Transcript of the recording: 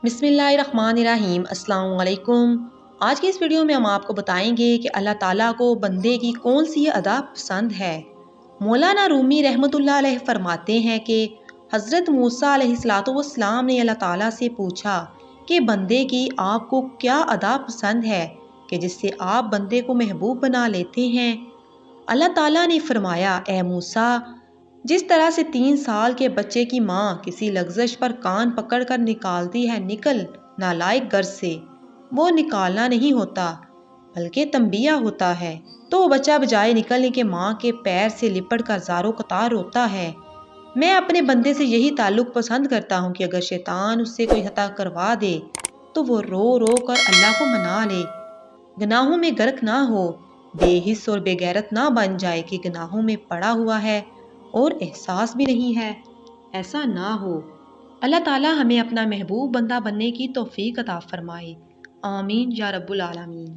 बिस्मिल्लाहिर्रहमानिर्रहीम। अस्सलाम वालेकुम। आज की इस वीडियो में हम आपको बताएंगे कि अल्लाह ताला को बंदे की कौन सी अदा पसंद है। मौलाना रूमी रहमतुल्लाह अलैह फरमाते हैं कि हज़रत मूसा अलैहिस्सलाम ने अल्लाह ताला से पूछा कि बंदे की आपको क्या अदा पसंद है कि जिससे आप बंदे को महबूब बना लेते हैं। अल्लाह ताला ने फरमाया, ए मूसा, जिस तरह से 3 साल के बच्चे की माँ किसी लग्जश पर कान पकड़कर निकालती है, निकल नालायक घर से, वो निकालना नहीं होता बल्कि तंबिया होता है, तो वो बच्चा बजाय निकलने के माँ के पैर से लिपट कर ज़ारो कतार रोता है। मैं अपने बंदे से यही ताल्लुक पसंद करता हूँ कि अगर शैतान उससे कोई खता करवा दे तो वो रो रो कर अल्लाह को मना ले, गुनाहों में गर्क ना हो, बेहिस और बेगैरत ना बन जाए कि गुनाहों में पड़ा हुआ है और एहसास भी नहीं है। ऐसा ना हो। अल्लाह ताला हमें अपना महबूब बंदा बनने की तौफीक अता फरमाए। आमीन या रब्बुल आलमीन।